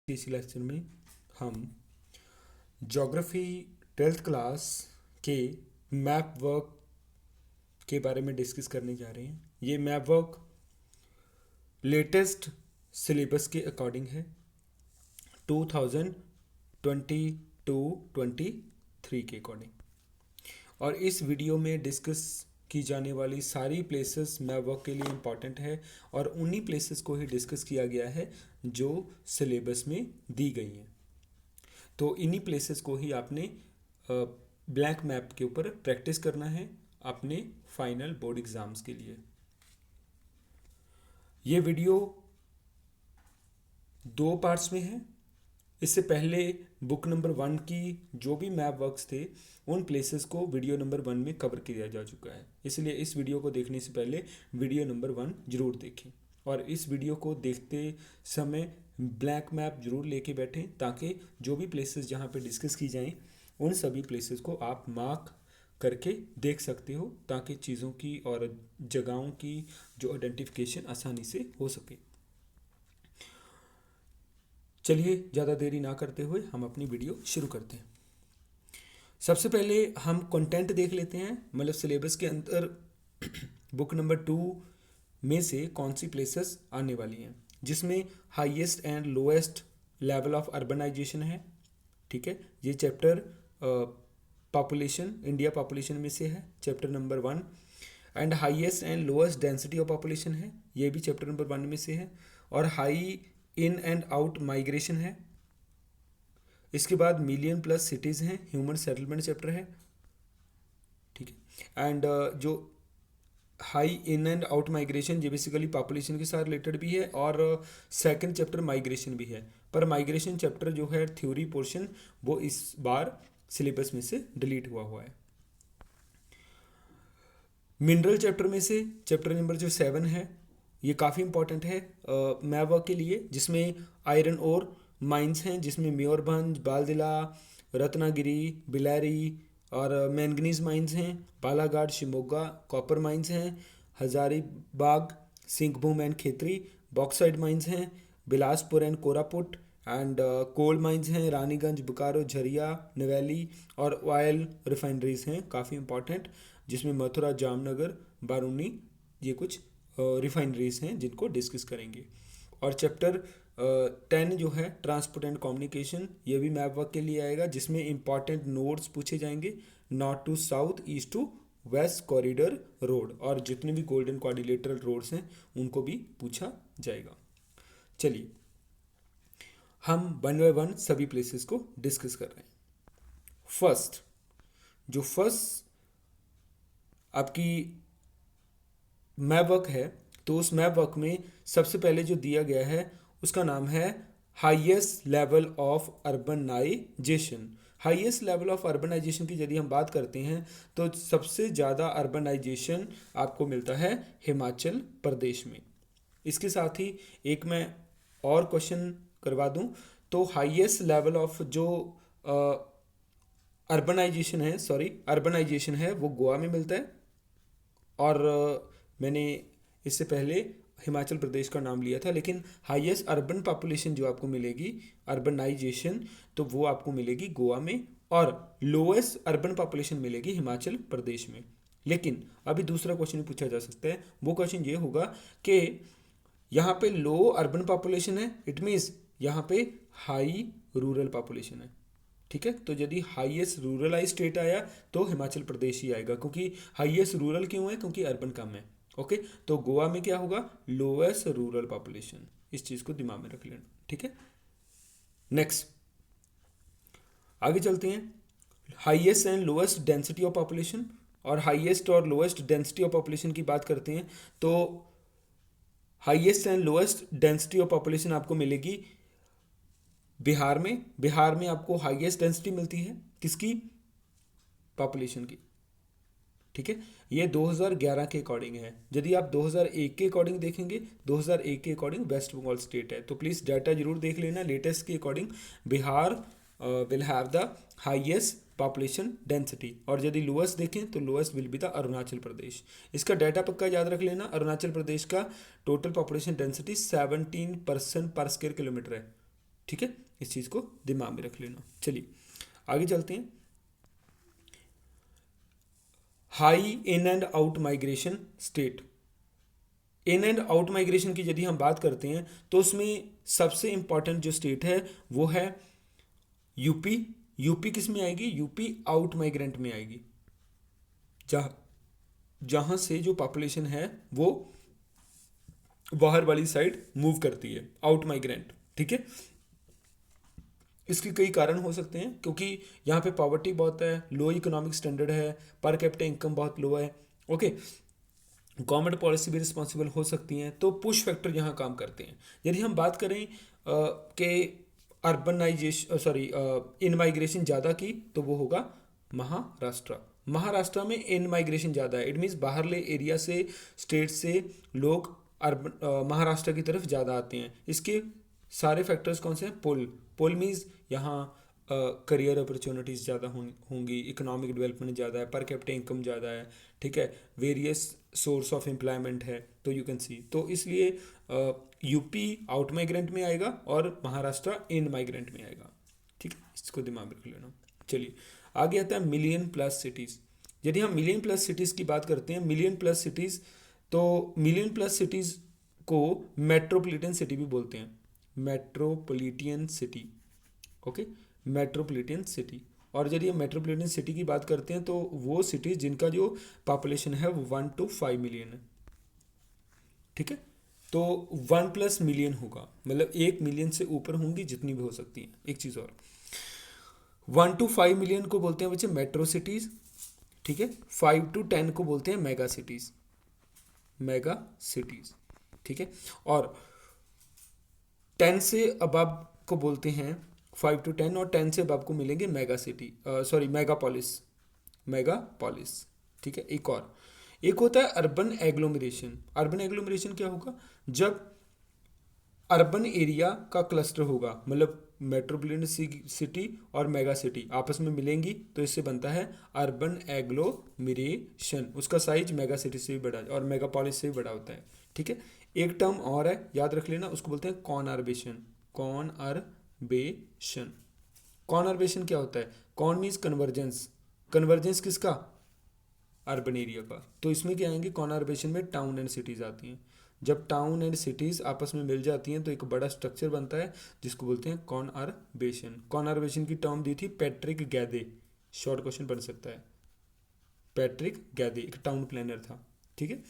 इस लेक्चर में हम ज्योग्राफी 12th क्लास के मैप वर्क के बारे में डिस्कस करने जा रहे हैं। ये मैप वर्क लेटेस्ट सिलेबस के अकॉर्डिंग है 2022-23 के अकॉर्डिंग, और इस वीडियो में डिस्कस की जाने वाली सारी प्लेसेस मैप वर्क के लिए इम्पॉर्टेंट है और उन्हीं प्लेसेस को ही डिस्कस किया गया है जो सिलेबस में दी गई हैं। तो इन्हीं प्लेसेस को ही आपने ब्लैंक मैप के ऊपर प्रैक्टिस करना है अपने फाइनल बोर्ड एग्ज़ाम्स के लिए। ये वीडियो 2 पार्ट्स में है। इससे पहले बुक नंबर 1 की जो भी मैप वर्क्स थे उन प्लेसेस को वीडियो नंबर 1 में कवर किया जा चुका है, इसलिए इस वीडियो को देखने से पहले वीडियो नंबर 1 जरूर देखें और इस वीडियो को देखते समय ब्लैंक मैप जरूर लेके बैठें ताकि जो भी प्लेसेस जहाँ पे डिस्कस की जाएं उन सभी प्लेसेस को आप मार्क करके देख सकते हो ताकि चीज़ों की और जगहों की जो आइडेंटिफिकेशन आसानी से हो सके। चलिए ज़्यादा देरी ना करते हुए हम अपनी वीडियो शुरू करते हैं। सबसे पहले हम कंटेंट देख लेते हैं, मतलब सिलेबस के अंदर बुक नंबर 2 में से कौन सी प्लेसेस आने वाली हैं, जिसमें highest and lowest level of urbanization है। ठीक है, ये चैप्टर पॉपुलेशन, इंडिया पॉपुलेशन में से है, chapter number 1। And highest and lowest density of population है, ये भी चैप्टर नंबर 1 में से है। और high in and out migration है। इसके बाद मिलियन प्लस सिटीज़ हैं, ह्यूमन सेटलमेंट चैप्टर है। ठीक है, एंड जो high in and out migration ये बेसिकली पॉपुलेशन के साथ रिलेटेड भी है और सेकंड चैप्टर माइग्रेशन भी है, पर माइग्रेशन चैप्टर जो है थ्योरी पोर्शन वो इस बार सिलेबस में से डिलीट हुआ है। मिनरल चैप्टर में से चैप्टर नंबर जो 7 है ये काफ़ी इंपॉर्टेंट है मैप वर्क के लिए, जिसमें आयरन और माइंस हैं, जिसमें मयूरभंज, बालदिला, रत्नागिरी, बिलारी और मैंगनीज माइंस हैं। बालाघाट, शिमोगा कॉपर माइंस हैं। Hazaribagh, Singhbhum and Khetri bauxite mines हैं। Bilaspur and Koraput and coal mines हैं। रानीगंज, बोकारो, झरिया, नवेली और ऑयल रिफाइनरीज हैं, काफ़ी इंपॉर्टेंट, जिसमें मथुरा, जामनगर, बारूनी ये कुछ रिफाइनरीज हैं जिनको डिस्कस करेंगे। और चैप्टर 10 जो है ट्रांसपोर्ट एंड कम्युनिकेशन, ये भी मैप वर्क के लिए आएगा, जिसमें इंपॉर्टेंट नोड्स पूछे जाएंगे, north to south, east to west corridor road, और जितने भी गोल्डन क्वाड्रिलेटरल रोड्स हैं उनको भी पूछा जाएगा। चलिए हम 1 बाय 1 सभी प्लेसेस को डिस्कस कर रहे हैं। फर्स्ट आपकी मैप वर्क है, तो उस मैप वर्क में सबसे पहले जो दिया गया है उसका नाम है highest level of urbanization. Highest level of urbanization की यदि हम बात करते हैं तो सबसे ज़्यादा अर्बनाइजेशन आपको मिलता है हिमाचल प्रदेश में। इसके साथ ही एक मैं और क्वेश्चन करवा दूं, तो हाईएस्ट लेवल ऑफ जो अर्बनाइजेशन है वो गोवा में मिलता है, और मैंने इससे पहले हिमाचल प्रदेश का नाम लिया था, लेकिन हाईएस्ट अर्बन पॉपुलेशन जो आपको मिलेगी अर्बनाइजेशन तो वो आपको मिलेगी गोवा में, और लोएस्ट अर्बन पॉपुलेशन मिलेगी हिमाचल प्रदेश में। लेकिन अभी दूसरा क्वेश्चन पूछा जा सकता है, वो क्वेश्चन ये होगा कि यहाँ पे लो अर्बन पॉपुलेशन है, इट मीन्स यहाँ पे हाई रूरल पॉपुलेशन है। ठीक है, तो यदि हाईएस्ट रूरलाइज स्टेट आया तो हिमाचल प्रदेश ही आएगा, क्योंकि हाईएस्ट रूरल क्यों है, क्योंकि अर्बन कम है। ओके, तो गोवा में क्या होगा, लोएस्ट रूरल पॉपुलेशन, इस चीज़ को दिमाग में रख लेना। ठीक है, नेक्स्ट आगे चलते हैं। Highest and lowest density of population, और हाईएस्ट और लोएस्ट डेंसिटी ऑफ पॉपुलेशन की बात करते हैं तो highest and lowest density of population आपको मिलेगी बिहार में आपको हाईएस्ट डेंसिटी मिलती है, किसकी, पॉपुलेशन की। ठीक है, ये 2011 के अकॉर्डिंग है। यदि आप 2001 के अकॉर्डिंग देखेंगे, 2001 के अकॉर्डिंग वेस्ट बंगाल स्टेट है, तो प्लीज़ डाटा जरूर देख लेना। लेटेस्ट के according Bihar will have the highest population density, और यदि लोएस्ट देखें तो lowest will be the Arunachal Pradesh. इसका डाटा पक्का याद रख लेना। अरुणाचल प्रदेश का टोटल पॉपुलेशन डेंसिटी 17% पर स्क्वायर किलोमीटर है। ठीक है, इस चीज़ को दिमाग में रख लेना। चलिए आगे चलते हैं। High in and out migration state. In and out migration की यदि हम बात करते हैं तो उसमें सबसे इंपॉर्टेंट जो स्टेट है वो है यूपी। यूपी किस में आएगी? यूपी आउट माइग्रेंट में आएगी, जहाँ जहाँ से जो पॉपुलेशन है वो बाहर वाली साइड मूव करती है, आउट माइग्रेंट। ठीक है, इसके कई कारण हो सकते हैं, क्योंकि यहाँ पे पॉवर्टी बहुत है, लो इकोनॉमिक स्टैंडर्ड है, पर कैपिटा इनकम बहुत लो है। ओके, गवर्नमेंट पॉलिसी भी रिस्पॉन्सिबल हो सकती हैं, तो पुश फैक्टर यहाँ काम करते हैं। यदि हम बात करें कि अर्बनाइजेशन इन माइग्रेशन ज़्यादा की, तो वो होगा महाराष्ट्र। महाराष्ट्र में इन माइग्रेशन ज़्यादा है, इट मीन्स बाहरले एरिया से, स्टेट से लोग अर्बन महाराष्ट्र की तरफ ज़्यादा आते हैं। इसके सारे फैक्टर्स कौन से हैं? पुल। पुल मीन्स यहाँ करियर अपॉर्चुनिटीज़ ज़्यादा होंगी, इकोनॉमिक डेवलपमेंट ज़्यादा है, पर कैपिटा इनकम ज़्यादा है। ठीक है, वेरियस सोर्स ऑफ एम्प्लॉयमेंट है, तो यू कैन सी, तो इसलिए यूपी आउट माइग्रेंट में आएगा और महाराष्ट्र इन माइग्रेंट में आएगा। ठीक है, इसको दिमाग में रख लेना। चलिए आगे आता है मिलियन प्लस सिटीज़। यदि हम मिलियन प्लस सिटीज़ की बात करते हैं, मिलियन प्लस सिटीज़, तो मिलियन प्लस सिटीज़ को मेट्रोपॉलिटन सिटी भी बोलते हैं, metropolitan city. Okay, metropolitan city. और यदि हम मेट्रोपॉलिटन सिटी की बात करते हैं तो वो सिटी जिनका जो पॉपुलेशन है वो 1 to 5 मिलियन है। ठीक है, तो 1 प्लस मिलियन होगा, मतलब 1 मिलियन से ऊपर होंगी, जितनी भी हो सकती हैं। एक चीज़ और, 1 to 5 मिलियन को बोलते हैं बच्चे मेट्रो सिटीज़। ठीक है, 5 to 10 को बोलते हैं मेगा सिटीज़, मेगा सिटीज़। ठीक है, और 10 से अबव को बोलते हैं 5 to 10, और 10 से अबव को मिलेंगे मेगा सिटी, मेगापोलिस, मेगापोलिस। ठीक है, एक होता है अर्बन एग्लोमरेशन। अर्बन एग्लोमरेशन क्या होगा? जब अर्बन एरिया का क्लस्टर होगा, मतलब मेट्रोपॉलिटन सिटी और मेगा सिटी आपस में मिलेंगी, तो इससे बनता है अर्बन एग्लोमरेशन। उसका साइज मेगा सिटी से भी बड़ा और मेगापोलिस से भी बड़ा होता है। ठीक है, एक टर्म और है, याद रख लेना, उसको बोलते हैं कॉनर्बेशन। कॉनर्बेशन, कॉनर्बेशन क्या होता है? कॉन मीन्स कन्वर्जेंस, कन्वर्जेंस किसका? अर्बन एरिया का। तो इसमें क्या आएंगे? कॉनर्बेशन में टाउन एंड सिटीज़ आती हैं। जब टाउन एंड सिटीज़ आपस में मिल जाती हैं तो एक बड़ा स्ट्रक्चर बनता है जिसको बोलते हैं कॉनर्बेशन। कॉनर्बेशन की टर्म दी थी पैट्रिक गैदे, शॉर्ट क्वेश्चन बन सकता है। पैट्रिक गैदे एक टाउन प्लानर था। ठीक है,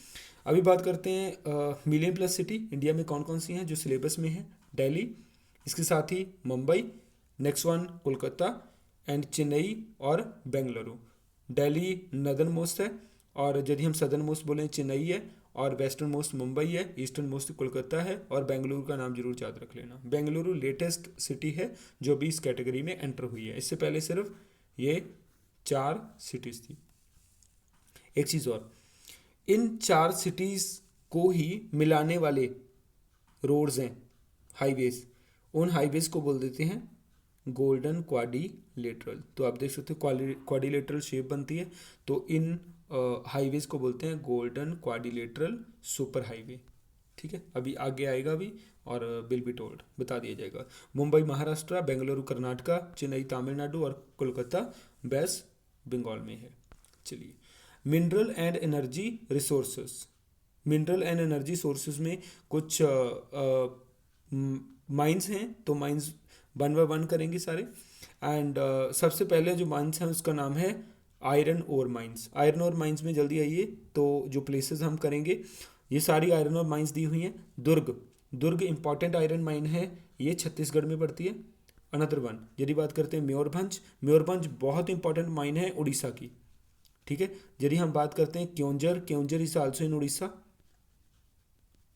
अभी बात करते हैं मिलियन प्लस सिटी इंडिया में कौन कौन सी हैं जो सिलेबस में है। दिल्ली, इसके साथ ही Mumbai, next one Kolkata and Chennai और बेंगलुरु। दिल्ली नदर्न मोस्ट है, और यदि हम सदर्न मोस्ट बोलें चेन्नई है, और वेस्टर्न मोस्ट मुंबई है, ईस्टर्न मोस्ट कोलकाता है, और बेंगलुरु का नाम जरूर याद रख लेना। बेंगलुरु लेटेस्ट सिटी है जो भी इस कैटेगरी में एंटर हुई है, इससे पहले सिर्फ ये 4 सिटीज़ थी। एक चीज़ और, इन 4 सिटीज़ को ही मिलाने वाले रोड्स हैं, हाईवेज, उन हाईवेज को बोल देते हैं गोल्डन क्वाड्रिलेटरल। तो आप देख सकते हो क्वाड्रिलेटरल शेप बनती है, तो इन हाईवेज को बोलते हैं गोल्डन क्वाड्रिलेटरल सुपर हाईवे। ठीक है, अभी आगे आएगा भी और विल बी टोल्ड, बता दिया जाएगा। मुंबई महाराष्ट्र, बेंगलुरु कर्नाटका, चेन्नई तमिलनाडु और कोलकाता वेस्ट बंगाल में है। चलिए, mineral and energy resources. Mineral and energy sources में कुछ माइंस हैं, तो माइंस 1 by 1 करेंगे सारे। एंड सबसे पहले जो माइंस हैं उसका नाम है iron ore mines. Iron ore mines में जल्दी आइए, तो जो प्लेसेस हम करेंगे, ये सारी आयरन ओर माइंस दी हुई हैं। दुर्ग इंपॉर्टेंट आयरन माइन है, ये छत्तीसगढ़ में पड़ती है। अनदर वन, यदि बात करते हैं मयूरभंज बहुत इंपॉर्टेंट माइन है उड़ीसा की। ठीक है, यदि हम बात करते हैं Keonjhar is also in Orissa.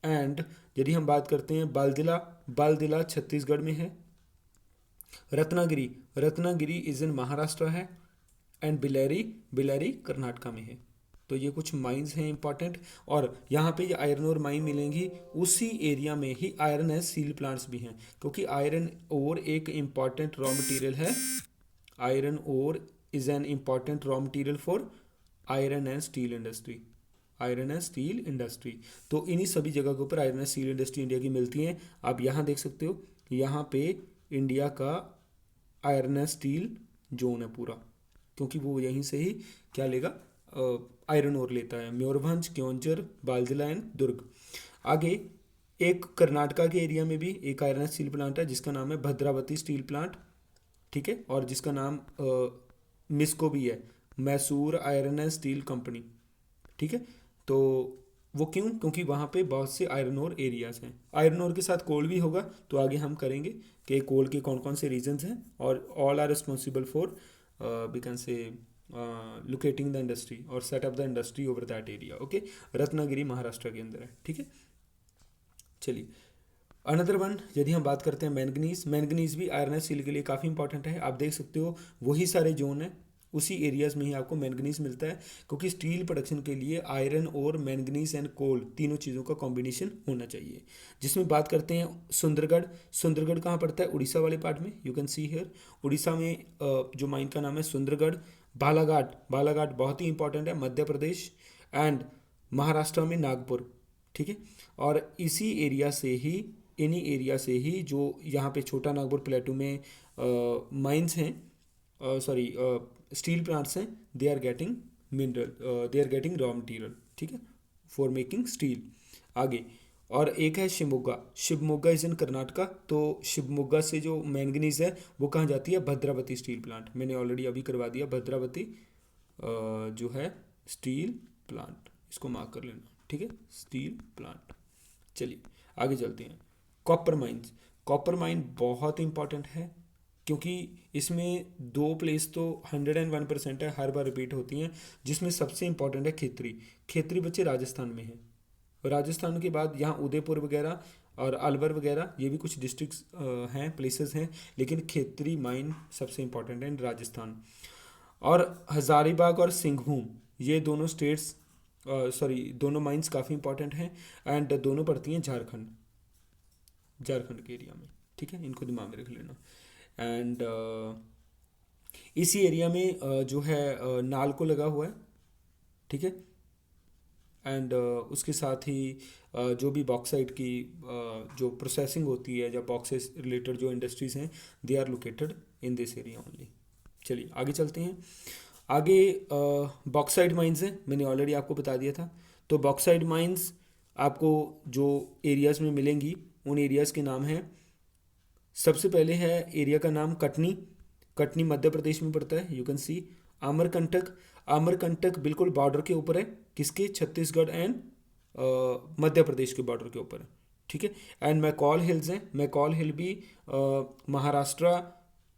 And यदि हम बात करते हैं बालदिला छत्तीसगढ़ में है। रत्नागिरी इज इन महाराष्ट्र है। एंड बिलेरी कर्नाटका में है। तो ये कुछ माइंस हैं इंपॉर्टेंट, और यहाँ पे ये आयरन और माइन मिलेंगी, उसी एरिया में ही आयरन एंड स्टील प्लांट्स भी हैं, क्योंकि आयरन और एक इम्पॉर्टेंट रॉ मटेरियल है। आयरन और is an important raw material for iron and steel industry. तो इन्हीं सभी जगह के ऊपर iron and steel industry India की मिलती हैं। आप यहाँ देख सकते हो, यहाँ पे इंडिया का आयरन एंड स्टील जोन है पूरा, क्योंकि वो यहीं से ही क्या लेगा, आयरन ओर लेता है। मयूरभंज, क्योंझर, बालजिला एंड दुर्ग। आगे एक कर्नाटका के एरिया में भी एक आयरन एंड स्टील प्लांट है जिसका नाम है भद्रावती स्टील प्लांट, ठीक है, और जिसका नाम मिस्को भी है, Mysore iron and steel company, ठीक है। तो वो क्यों, क्योंकि वहाँ पे बहुत से आयरन ओर एरियाज हैं। आयरन ओर के साथ कोल भी होगा, तो आगे हम करेंगे कि कोल के कौन कौन से रीजन्स हैं, और all are responsible for we can say locating the industry और setup the industry over that area. Okay, Ratnagiri Maharashtra के अंदर है, ठीक है। चलिए अनदर वन, यदि हम बात करते हैं मैंगनीज, मैंगनीज भी आयरन एंड स्टील के लिए काफ़ी इंपॉर्टेंट है। आप देख सकते हो वही सारे जोन है, उसी एरियाज में ही आपको मैंगनीज मिलता है, क्योंकि स्टील प्रोडक्शन के लिए आयरन और मैंगनीज एंड कोल तीनों चीज़ों का कॉम्बिनेशन होना चाहिए। जिसमें बात करते हैं सुंदरगढ़, सुंदरगढ़ कहाँ पड़ता है, उड़ीसा वाले पार्ट में, you can see here. Orissa में जो माइन का नाम है सुंदरगढ़। बालाघाट, बालाघाट बहुत ही इंपॉर्टेंट है, मध्य प्रदेश। एंड महाराष्ट्र में नागपुर, ठीक है। और इसी एरिया से ही, इन्हीं एरिया से ही जो यहाँ पे छोटा नागपुर प्लेटू में माइंस हैं, सॉरी स्टील प्लांट्स हैं, they are getting mineral, they are getting raw material, ठीक है, फॉर मेकिंग स्टील। आगे और एक है शिवमोगा, शिवमोगा इज इन कर्नाटका। तो शिवमोगा से जो मैंगनीज है वो कहाँ जाती है, भद्रावती स्टील प्लांट। मैंने ऑलरेडी अभी करवा दिया, भद्रावती जो है स्टील प्लांट, इसको मार्क कर लेना, ठीक है, स्टील प्लांट। चलिए आगे चलते हैं। कॉपर माइंस, कॉपर माइन बहुत इंपॉर्टेंट है, क्योंकि इसमें दो प्लेस तो 101% है, हर बार रिपीट होती हैं, जिसमें सबसे इंपॉर्टेंट है खेतरी। खेतरी बच्चे राजस्थान में है, राजस्थान के बाद यहाँ उदयपुर वगैरह और अलवर वगैरह ये भी कुछ डिस्ट्रिक्ट्स हैं, प्लेसेस हैं, लेकिन खेतरी माइन सबसे इंपॉर्टेंट है इन राजस्थान। और हजारीबाग और सिंहभूम, ये दोनों स्टेट्स, सॉरी दोनों माइंस काफ़ी इंपॉर्टेंट हैं, एंड दोनों पड़ती हैं झारखंड, झारखंड के एरिया में, ठीक है, इनको दिमाग में रख लेना। एंड इसी एरिया में जो है नालको लगा हुआ है, ठीक है। एंड उसके साथ ही जो भी बॉक्साइट की जो प्रोसेसिंग होती है, या बॉक्सेस रिलेटेड जो इंडस्ट्रीज़ हैं, they are located in this area only. चलिए आगे चलते हैं। आगे बॉक्साइट माइंस हैं, मैंने ऑलरेडी आपको बता दिया था। तो बॉक्साइट माइंस आपको जो एरियाज़ में मिलेंगी, उन एरियाज़ के नाम हैं। सबसे पहले है एरिया का नाम कटनी, कटनी मध्य प्रदेश में पड़ता है, you can see. Amarkantak, Amarkantak बिल्कुल बॉर्डर के ऊपर है, किसके, छत्तीसगढ़ एंड मध्य प्रदेश के बॉर्डर के ऊपर है, ठीक है। एंड मैकॉल हिल्स हैं, मैकॉल हिल भी महाराष्ट्र,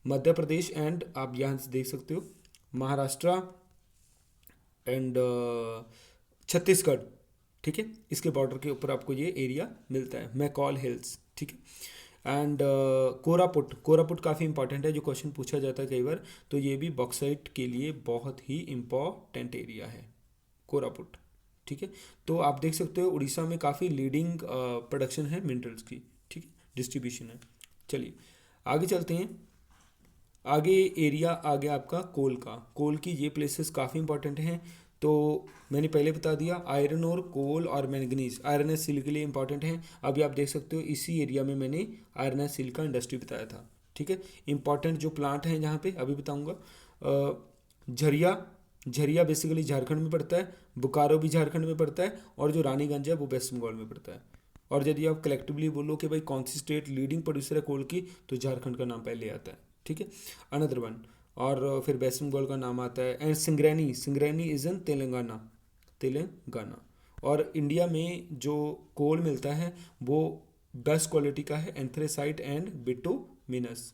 मध्य प्रदेश एंड आप यहाँ से देख सकते हो महाराष्ट्र एंड छत्तीसगढ़, ठीक है, इसके बॉर्डर के ऊपर आपको ये एरिया मिलता है, मैकॉल हिल्स, ठीक है। एंड कोरापुट, कोरापुट काफ़ी इंपॉर्टेंट है, जो क्वेश्चन पूछा जाता है कई बार, तो ये भी बॉक्साइट के लिए बहुत ही इम्पॉर्टेंट एरिया है कोरापुट, ठीक है। तो आप देख सकते हो उड़ीसा में काफ़ी लीडिंग प्रोडक्शन है मिनरल्स की, ठीक है, डिस्ट्रीब्यूशन है। चलिए आगे चलते हैं। आगे एरिया आ गया आपका कोल का, कोल की ये प्लेसेस काफ़ी इंपॉर्टेंट हैं। तो मैंने पहले बता दिया, आयरन और कोल और मैंगनीज आयरन एंड स्टील के लिए इंपॉर्टेंट हैं। अभी आप देख सकते हो इसी एरिया में मैंने आयरन एंड स्टील का इंडस्ट्री बताया था, ठीक है। इंपॉर्टेंट जो प्लांट हैं यहाँ पे अभी बताऊँगा, झरिया, झरिया बेसिकली झारखंड में पड़ता है, बोकारो भी झारखंड में पड़ता है, और जो रानीगंज है वो वेस्ट बंगाल में पड़ता है। और यदि आप कलेक्टिवली बोलो कि भाई कौन सी स्टेट लीडिंग प्रोड्यूसर है कोल की, तो झारखंड का नाम पहले आता है, ठीक है, अनदर वन। और फिर वेस्ट बंगाल का नाम आता है। And Singareni, Singareni is in Telangana, Telangana. और इंडिया में जो कोल मिलता है वो बेस्ट क्वालिटी का है, एंथ्रेसाइट एंड बिटुमिनस।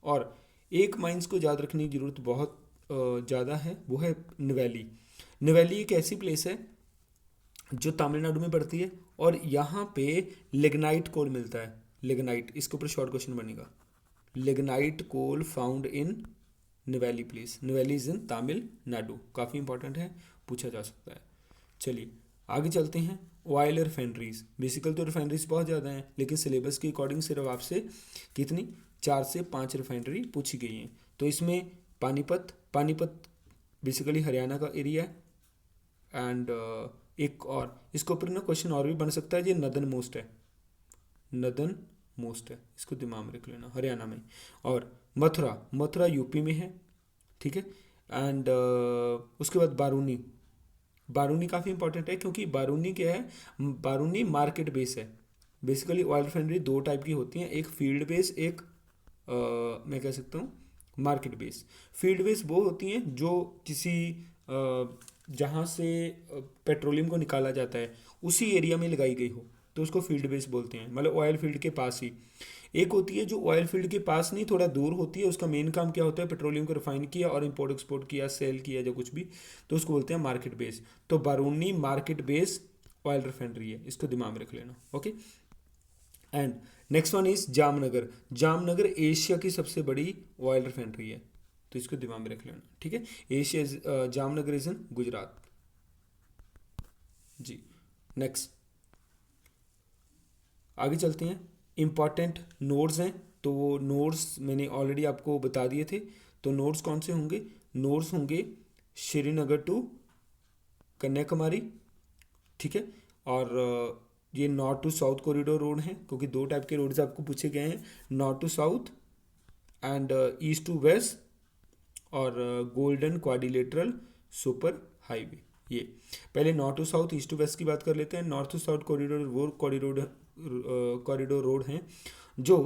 और एक माइंस को याद रखने की ज़रूरत बहुत ज़्यादा है, वो है नवेली। नवेली एक ऐसी प्लेस है जो तमिलनाडु में पड़ती है, और यहाँ पे लिग्नाइट कोल मिलता है, लिग्नाइट, इसके ऊपर शॉर्ट क्वेश्चन बनेगा। लिग्नाइट कोल फाउंड इन नवेली प्लेस, नवेली इज इन तमिलनाडु, काफ़ी इंपॉर्टेंट है, पूछा जा सकता है। चलिए आगे चलते हैं। ऑयल रिफाइनरीज, बेसिकल तो रिफाइनरीज बहुत ज़्यादा हैं, लेकिन सिलेबस के अकॉर्डिंग सिर्फ आपसे कितनी 4 से 5 रिफाइनरी पूछी गई हैं। तो इसमें पानीपत, पानीपत बेसिकली हरियाणा का एरिया है। एंड एक और इसके ऊपर ना क्वेश्चन और भी बन सकता है, ये नदन मोस्ट है, नदन मोस्ट है, इसको दिमाग में रख लेना, हरियाणा में। और मथुरा, मथुरा यूपी में है, ठीक है। एंड उसके बाद बारूनी, बारूनी काफ़ी इंपॉर्टेंट है क्योंकि बारूनी क्या है, बारूनी मार्केट बेस है। बेसिकली ऑयल रिफाइनरी दो टाइप की होती हैं, एक फील्ड बेस, एक मैं कह सकता हूँ मार्केट बेस। फील्ड बेस वो होती हैं जो किसी जहाँ से पेट्रोलियम को निकाला जाता है उसी एरिया में लगाई गई हो, तो उसको फील्ड बेस बोलते हैं, मतलब ऑयल फील्ड के पास ही। एक होती है जो ऑयल फील्ड के पास नहीं, थोड़ा दूर होती है, उसका मेन काम क्या होता है, पेट्रोलियम को रिफाइन किया और इंपोर्ट एक्सपोर्ट किया, सेल किया, जो कुछ भी, तो उसको बोलते हैं मार्केट बेस। तो बारूनी मार्केट बेस ऑयल रिफाइनरी है, इसको दिमाग में रख लेना, okay. And next one is Jamnagar, Jamnagar Asia की सबसे बड़ी ऑयल रिफाइनरी है, तो इसको दिमाग में रख लेना, ठीक है। Asia, Jamnagar is in Gujarat ji. Next आगे चलते हैं, इम्पॉर्टेंट नोड्स हैं, तो वो नोड्स मैंने ऑलरेडी आपको बता दिए थे। तो नोड्स कौन से होंगे, नोड्स होंगे श्रीनगर टू कन्याकुमारी, ठीक है। और ये north to south corridor road हैं, क्योंकि दो टाइप के रोड्स आपको पूछे गए हैं, north to south and east to west, और गोल्डन क्वाड्रिलेटरल सुपर हाईवे। ये पहले north to south east to west की बात कर लेते हैं। नॉर्थ टू साउथ कॉरिडोर वो कॉरिडोर रोड हैं जो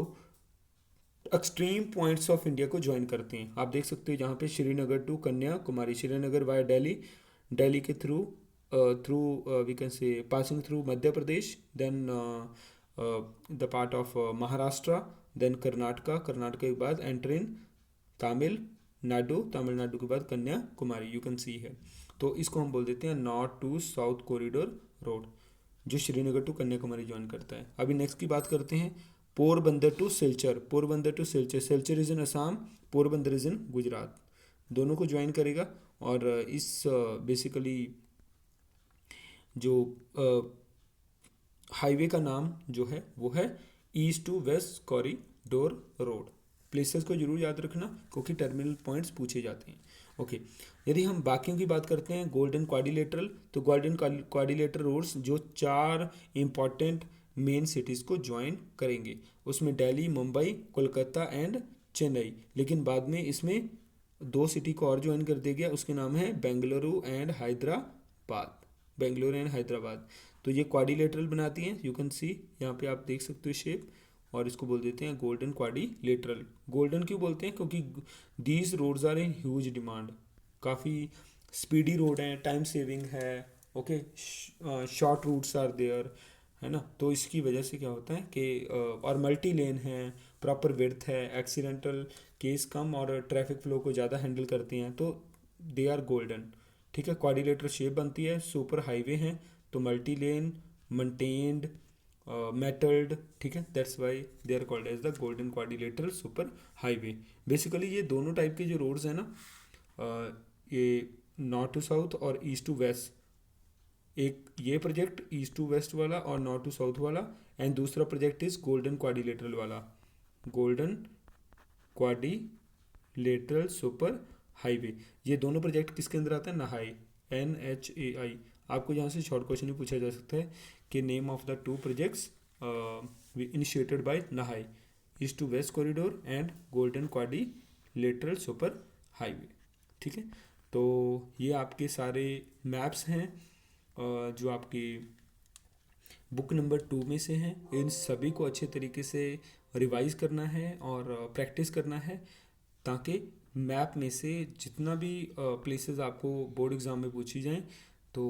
एक्सट्रीम पॉइंट्स ऑफ इंडिया को ज्वाइन करते हैं। आप देख सकते हो जहाँ पे श्रीनगर टू कन्याकुमारी, श्रीनगर वाया दिल्ली, दिल्ली के through we can say passing through Madhya Pradesh, then the part of Maharashtra, then Karnataka, Karnataka के बाद एंटर इन तमिलनाडु, तमिलनाडु के बाद कन्याकुमारी, यू कैन सी है। तो इसको हम बोल देते हैं north to south corridor road, जो श्रीनगर टू कन्याकुमारी ज्वाइन करता है। अभी नेक्स्ट की बात करते हैं, Porbandar to Silchar, Porbandar to Silchar, Silchar is in Assam, Porbandar is in Gujarat, दोनों को ज्वाइन करेगा। और इस बेसिकली जो हाईवे का नाम जो है वो है east to west corridor road. Places को जरूर याद रखना क्योंकि टर्मिनल पॉइंट्स पूछे जाते हैं, ओके। यदि हम बाकियों की बात करते हैं, गोल्डन क्वाड्रिलेटरल, तो गोल्डन क्वाड्रिलेटरल रोड्स जो 4 इंपॉर्टेंट मेन सिटीज़ को ज्वाइन करेंगे, उसमें दिल्ली, मुंबई, कोलकाता एंड चेन्नई। लेकिन बाद में इसमें 2 सिटी को और ज्वाइन कर दिया गया, उसके नाम है बेंगलुरु एंड हैदराबाद, बेंगलुरु एंड हैदराबाद। तो ये क्वाड्रिलेटरल बनाती हैं, यू कैन सी यहाँ पे आप देख सकते हो शेप, और इसको बोल देते हैं गोल्डन क्वाड्रिलेटरल। गोल्डन क्यों बोलते हैं, क्योंकि these roads are in huge demand, काफ़ी स्पीडी रोड हैं, टाइम सेविंग है, okay, short routes are there, है ना। तो इसकी वजह से क्या होता है कि और मल्टी लेन है, प्रॉपर विड्थ है, एक्सीडेंटल केस कम और ट्रैफिक फ्लो को ज़्यादा हैंडल करती हैं, तो दे आर गोल्डन, ठीक है। क्वाड्रिलेटरल शेप बनती है, सुपर हाईवे हैं, तो मल्टी लेन, मेंटेन्ड, मेटल्ड, ठीक है, that's why they are called as the golden quadrilateral super highway. Basically ये दोनों टाइप के जो रोड्स हैं ना, ये नॉर्थ टू साउथ और ईस्ट टू वेस्ट, एक ये प्रोजेक्ट ईस्ट टू वेस्ट वाला और नॉर्थ टू साउथ वाला, एंड दूसरा प्रोजेक्ट इज गोल्डन क्वाड्रिलेटरल वाला, गोल्डन क्वाड्रिलेटरल सुपर हाईवे। ये दोनों प्रोजेक्ट किसके अंदर आते हैं, NHAI, NHAI। आपको यहाँ से शॉर्ट क्वेश्चन भी पूछा जा सकता है कि name of the 2 projects initiated by NHAI, east to west corridor and golden quadrilateral super highway, ठीक है। तो ये आपके सारे मैप्स हैं जो आपकी बुक नंबर 2 में से हैं। इन सभी को अच्छे तरीके से रिवाइज करना है और प्रैक्टिस करना है, ताकि मैप में से जितना भी प्लेसेस आपको बोर्ड एग्ज़ाम में पूछी जाएं तो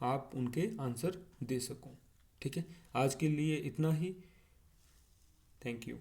आप उनके आंसर दे सको, ठीक है। आज के लिए इतना ही, थैंक यू।